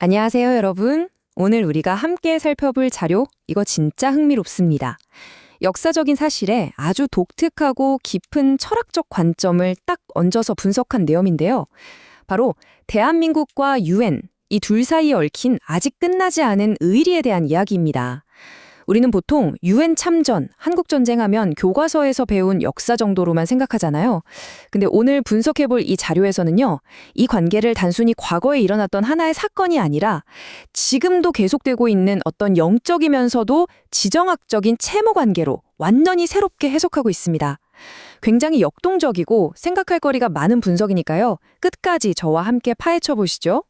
안녕하세요, 여러분. 오늘 우리가 함께 살펴볼 자료, 이거 진짜 흥미롭습니다. 역사적인 사실에 아주 독특하고 깊은 철학적 관점을 딱 얹어서 분석한 내용인데요. 바로 대한민국과 유엔, 이 둘 사이에 얽힌 아직 끝나지 않은 의리에 대한 이야기입니다. 우리는 보통 유엔 참전, 한국전쟁 하면 교과서에서 배운 역사 정도로만 생각하잖아요. 근데 오늘 분석해볼 이 자료에서는요, 이 관계를 단순히 과거에 일어났던 하나의 사건이 아니라 지금도 계속되고 있는 어떤 영적이면서도 지정학적인 채무 관계로 완전히 새롭게 해석하고 있습니다. 굉장히 역동적이고 생각할 거리가 많은 분석이니까요. 끝까지 저와 함께 파헤쳐 보시죠.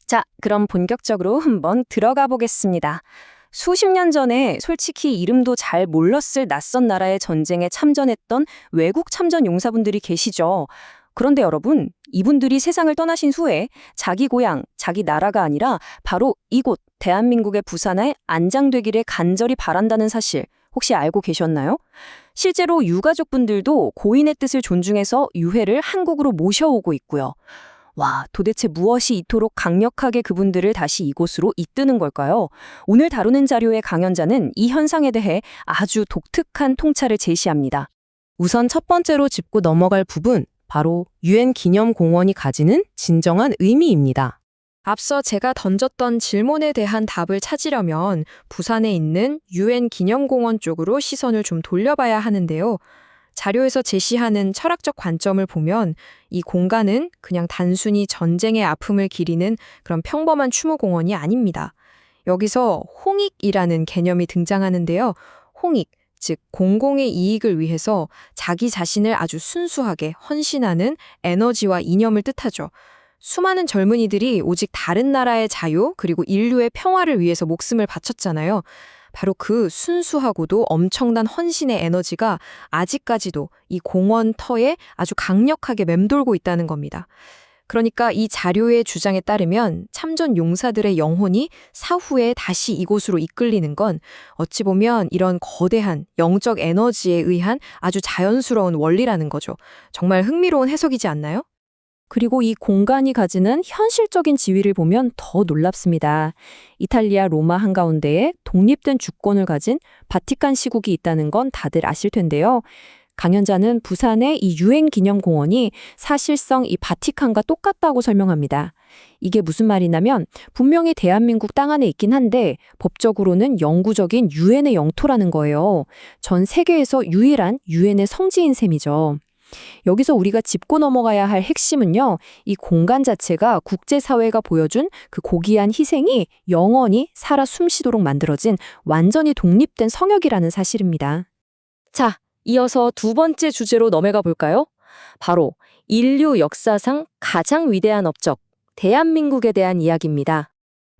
자, 그럼 본격적으로 한번 들어가 보겠습니다. 수십 년 전에 솔직히 이름도 잘 몰랐을 낯선 나라의 전쟁에 참전했던 외국 참전 용사분들이 계시죠. 그런데 여러분, 이분들이 세상을 떠나신 후에 자기 고향, 자기 나라가 아니라 바로 이곳 대한민국의 부산에 안장되기를 간절히 바란다는 사실 혹시 알고 계셨나요? 실제로 유가족분들도 고인의 뜻을 존중해서 유해를 한국으로 모셔오고 있고요. 와, 도대체 무엇이 이토록 강력하게 그분들을 다시 이곳으로 이끄는 걸까요? 오늘 다루는 자료의 강연자는 이 현상에 대해 아주 독특한 통찰을 제시합니다. 우선 첫 번째로 짚고 넘어갈 부분, 바로 유엔 기념공원이 가지는 진정한 의미입니다. 앞서 제가 던졌던 질문에 대한 답을 찾으려면 부산에 있는 유엔 기념공원 쪽으로 시선을 좀 돌려봐야 하는데요. 자료에서 제시하는 철학적 관점을 보면 이 공간은 그냥 단순히 전쟁의 아픔을 기리는 그런 평범한 추모공원이 아닙니다. 여기서 홍익이라는 개념이 등장하는데요. 홍익, 즉 공공의 이익을 위해서 자기 자신을 아주 순수하게 헌신하는 에너지와 이념을 뜻하죠. 수많은 젊은이들이 오직 다른 나라의 자유 그리고 인류의 평화를 위해서 목숨을 바쳤잖아요. 바로 그 순수하고도 엄청난 헌신의 에너지가 아직까지도 이 공원 터에 아주 강력하게 맴돌고 있다는 겁니다. 그러니까 이 자료의 주장에 따르면 참전 용사들의 영혼이 사후에 다시 이곳으로 이끌리는 건 어찌 보면 이런 거대한 영적 에너지에 의한 아주 자연스러운 원리라는 거죠. 정말 흥미로운 해석이지 않나요? 그리고 이 공간이 가지는 현실적인 지위를 보면 더 놀랍습니다. 이탈리아 로마 한가운데에 독립된 주권을 가진 바티칸 시국이 있다는 건 다들 아실 텐데요. 강연자는 부산의 이 유엔 기념공원이 사실상 이 바티칸과 똑같다고 설명합니다. 이게 무슨 말이냐면 분명히 대한민국 땅 안에 있긴 한데 법적으로는 영구적인 유엔의 영토라는 거예요. 전 세계에서 유일한 유엔의 성지인 셈이죠. 여기서 우리가 짚고 넘어가야 할 핵심은요, 이 공간 자체가 국제사회가 보여준 그 고귀한 희생이 영원히 살아 숨쉬도록 만들어진 완전히 독립된 성역이라는 사실입니다. 자, 이어서 두 번째 주제로 넘어가 볼까요? 바로 인류 역사상 가장 위대한 업적, 대한민국에 대한 이야기입니다.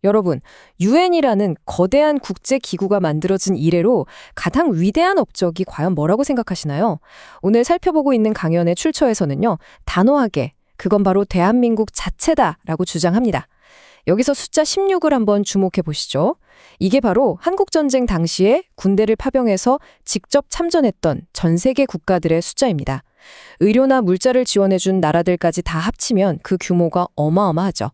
여러분, 유엔이라는 거대한 국제기구가 만들어진 이래로 가장 위대한 업적이 과연 뭐라고 생각하시나요? 오늘 살펴보고 있는 강연의 출처에서는요, 단호하게 그건 바로 대한민국 자체다라고 주장합니다. 여기서 숫자 16을 한번 주목해 보시죠. 이게 바로 한국전쟁 당시에 군대를 파병해서 직접 참전했던 전 세계 국가들의 숫자입니다. 의료나 물자를 지원해준 나라들까지 다 합치면 그 규모가 어마어마하죠.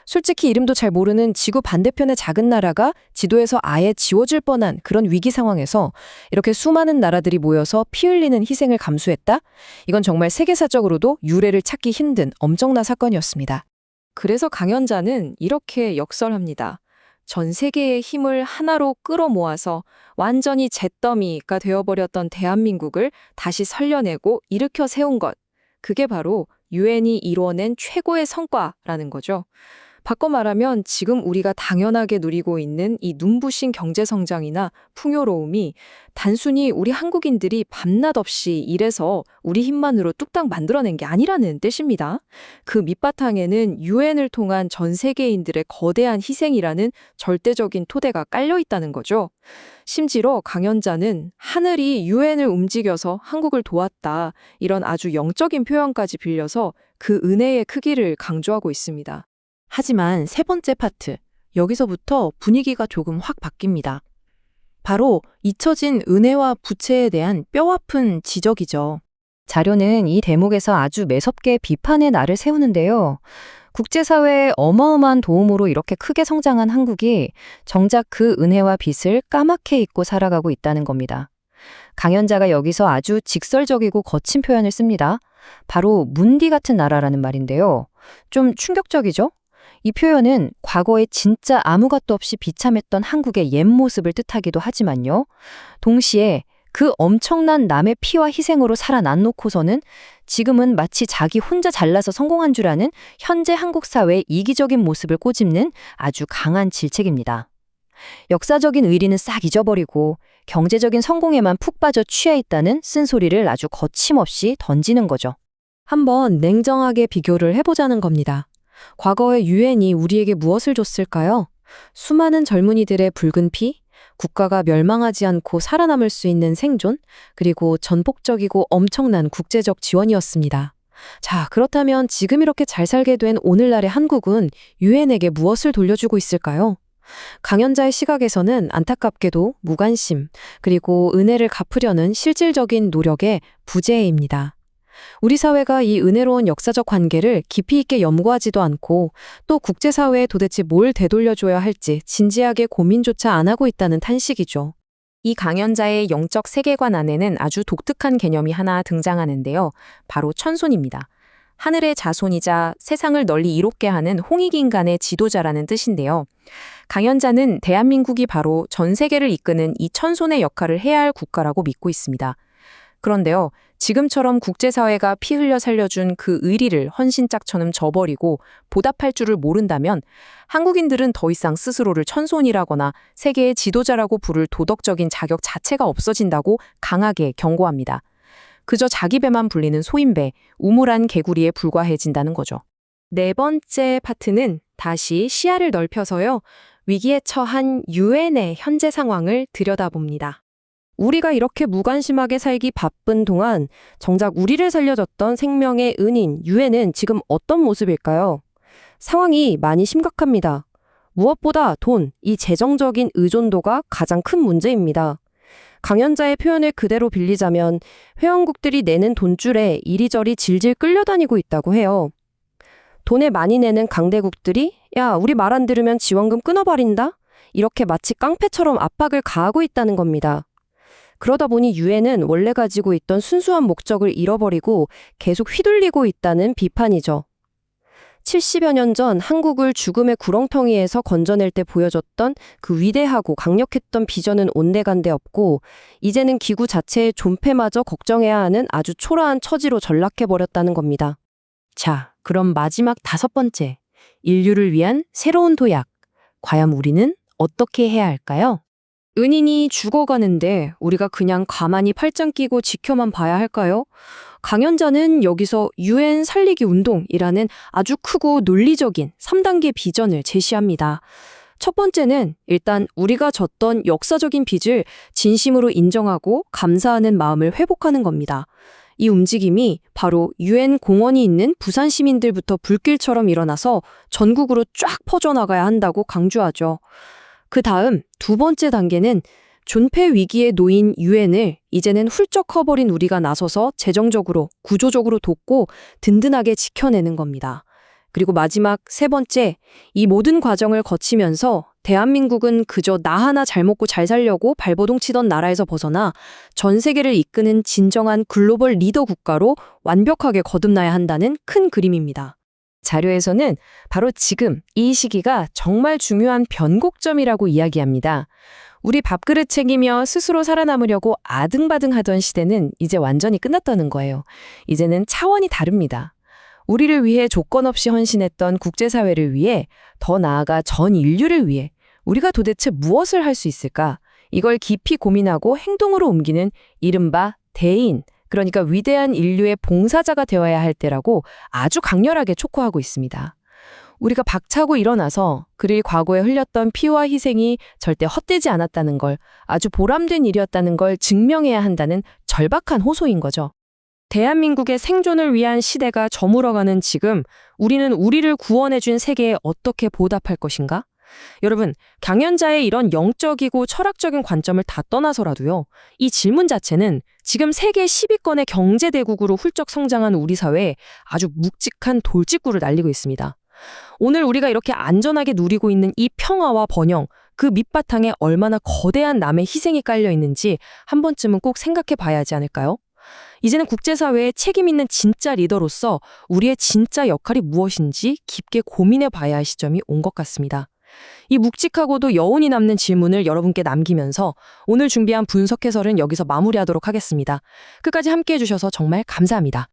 솔직히 이름도 잘 모르는 지구 반대편의 작은 나라가 지도에서 아예 지워질 뻔한 그런 위기 상황에서 이렇게 수많은 나라들이 모여서 피 흘리는 희생을 감수했다? 이건 정말 세계사적으로도 유례를 찾기 힘든 엄청난 사건이었습니다. 그래서 강연자는 이렇게 역설합니다. 전 세계의 힘을 하나로 끌어모아서 완전히 잿더미가 되어버렸던 대한민국을 다시 살려내고 일으켜 세운 것. 그게 바로 유엔이 이루어낸 최고의 성과라는 거죠. 바꿔 말하면 지금 우리가 당연하게 누리고 있는 이 눈부신 경제성장이나 풍요로움이 단순히 우리 한국인들이 밤낮 없이 일해서 우리 힘만으로 뚝딱 만들어낸 게 아니라는 뜻입니다. 그 밑바탕에는 유엔을 통한 전 세계인들의 거대한 희생이라는 절대적인 토대가 깔려 있다는 거죠. 심지어 강연자는 하늘이 유엔을 움직여서 한국을 도왔다, 이런 아주 영적인 표현까지 빌려서 그 은혜의 크기를 강조하고 있습니다. 하지만 세 번째 파트, 여기서부터 분위기가 조금 확 바뀝니다. 바로 잊혀진 은혜와 부채에 대한 뼈아픈 지적이죠. 자료는 이 대목에서 아주 매섭게 비판의 날을 세우는데요. 국제사회의 어마어마한 도움으로 이렇게 크게 성장한 한국이 정작 그 은혜와 빚을 까맣게 잊고 살아가고 있다는 겁니다. 강연자가 여기서 아주 직설적이고 거친 표현을 씁니다. 바로 문디 같은 나라라는 말인데요. 좀 충격적이죠? 이 표현은 과거에 진짜 아무것도 없이 비참했던 한국의 옛 모습을 뜻하기도 하지만요. 동시에 그 엄청난 남의 피와 희생으로 살아난놓고서는 지금은 마치 자기 혼자 잘나서 성공한 줄 아는 현재 한국 사회의 이기적인 모습을 꼬집는 아주 강한 질책입니다. 역사적인 의리는 싹 잊어버리고 경제적인 성공에만 푹 빠져 취해 있다는 쓴소리를 아주 거침없이 던지는 거죠. 한번 냉정하게 비교를 해보자는 겁니다. 과거의 유엔이 우리에게 무엇을 줬을까요? 수많은 젊은이들의 붉은 피, 국가가 멸망하지 않고 살아남을 수 있는 생존, 그리고 전폭적이고 엄청난 국제적 지원이었습니다. 자, 그렇다면 지금 이렇게 잘 살게 된 오늘날의 한국은 유엔에게 무엇을 돌려주고 있을까요? 강연자의 시각에서는 안타깝게도 무관심, 그리고 은혜를 갚으려는 실질적인 노력의 부재입니다. 우리 사회가 이 은혜로운 역사적 관계를 깊이 있게 연구하지도 않고 또 국제사회에 도대체 뭘 되돌려줘야 할지 진지하게 고민조차 안 하고 있다는 탄식이죠. 이 강연자의 영적 세계관 안에는 아주 독특한 개념이 하나 등장하는데요. 바로 천손입니다. 하늘의 자손이자 세상을 널리 이롭게 하는 홍익인간의 지도자라는 뜻인데요. 강연자는 대한민국이 바로 전 세계를 이끄는 이 천손의 역할을 해야 할 국가라고 믿고 있습니다. 그런데요, 지금처럼 국제사회가 피 흘려 살려준 그 의리를 헌신짝처럼 저버리고 보답할 줄을 모른다면 한국인들은 더 이상 스스로를 천손이라거나 세계의 지도자라고 부를 도덕적인 자격 자체가 없어진다고 강하게 경고합니다. 그저 자기 배만 불리는 소인배, 우물안 개구리에 불과해진다는 거죠. 네 번째 파트는 다시 시야를 넓혀서요. 위기에 처한 유엔의 현재 상황을 들여다봅니다. 우리가 이렇게 무관심하게 살기 바쁜 동안 정작 우리를 살려줬던 생명의 은인 유엔은 지금 어떤 모습일까요? 상황이 많이 심각합니다. 무엇보다 돈, 이 재정적인 의존도가 가장 큰 문제입니다. 강연자의 표현을 그대로 빌리자면 회원국들이 내는 돈줄에 이리저리 질질 끌려다니고 있다고 해요. 돈을 많이 내는 강대국들이 야, 우리 말 안 들으면 지원금 끊어버린다? 이렇게 마치 깡패처럼 압박을 가하고 있다는 겁니다. 그러다 보니 유엔은 원래 가지고 있던 순수한 목적을 잃어버리고 계속 휘둘리고 있다는 비판이죠. 70여 년 전 한국을 죽음의 구렁텅이에서 건져낼 때 보여줬던 그 위대하고 강력했던 비전은 온데간데 없고 이제는 기구 자체의 존폐마저 걱정해야 하는 아주 초라한 처지로 전락해버렸다는 겁니다. 자, 그럼 마지막 5번째, 인류를 위한 새로운 도약. 과연 우리는 어떻게 해야 할까요? 은인이 죽어가는데 우리가 그냥 가만히 팔짱 끼고 지켜만 봐야 할까요? 강연자는 여기서 유엔 살리기 운동이라는 아주 크고 논리적인 3단계 비전을 제시합니다. 첫 번째는 일단 우리가 졌던 역사적인 빚을 진심으로 인정하고 감사하는 마음을 회복하는 겁니다. 이 움직임이 바로 유엔 공원이 있는 부산 시민들부터 불길처럼 일어나서 전국으로 쫙 퍼져나가야 한다고 강조하죠. 그 다음 2번째 단계는 존폐 위기에 놓인 유엔을 이제는 훌쩍 커버린 우리가 나서서 재정적으로, 구조적으로 돕고 든든하게 지켜내는 겁니다. 그리고 마지막 3번째, 이 모든 과정을 거치면서 대한민국은 그저 나 하나 잘 먹고 잘 살려고 발버둥 치던 나라에서 벗어나 전 세계를 이끄는 진정한 글로벌 리더 국가로 완벽하게 거듭나야 한다는 큰 그림입니다. 자료에서는 바로 지금 이 시기가 정말 중요한 변곡점이라고 이야기합니다. 우리 밥그릇 챙기며 스스로 살아남으려고 아등바등하던 시대는 이제 완전히 끝났다는 거예요. 이제는 차원이 다릅니다. 우리를 위해 조건 없이 헌신했던 국제사회를 위해, 더 나아가 전 인류를 위해 우리가 도대체 무엇을 할 수 있을까? 이걸 깊이 고민하고 행동으로 옮기는 이른바 대인, 그러니까 위대한 인류의 봉사자가 되어야 할 때라고 아주 강렬하게 촉구하고 있습니다. 우리가 박차고 일어나서 그릴 과거에 흘렸던 피와 희생이 절대 헛되지 않았다는 걸, 아주 보람된 일이었다는 걸 증명해야 한다는 절박한 호소인 거죠. 대한민국의 생존을 위한 시대가 저물어가는 지금, 우리는 우리를 구원해준 세계에 어떻게 보답할 것인가? 여러분, 강연자의 이런 영적이고 철학적인 관점을 다 떠나서라도요, 이 질문 자체는 지금 세계 10위권의 경제대국으로 훌쩍 성장한 우리 사회에 아주 묵직한 돌직구를 날리고 있습니다. 오늘 우리가 이렇게 안전하게 누리고 있는 이 평화와 번영, 그 밑바탕에 얼마나 거대한 남의 희생이 깔려 있는지 한 번쯤은 꼭 생각해 봐야 하지 않을까요? 이제는 국제사회에 책임 있는 진짜 리더로서 우리의 진짜 역할이 무엇인지 깊게 고민해 봐야 할 시점이 온 것 같습니다. 이 묵직하고도 여운이 남는 질문을 여러분께 남기면서 오늘 준비한 분석 해설은 여기서 마무리하도록 하겠습니다. 끝까지 함께해 주셔서 정말 감사합니다.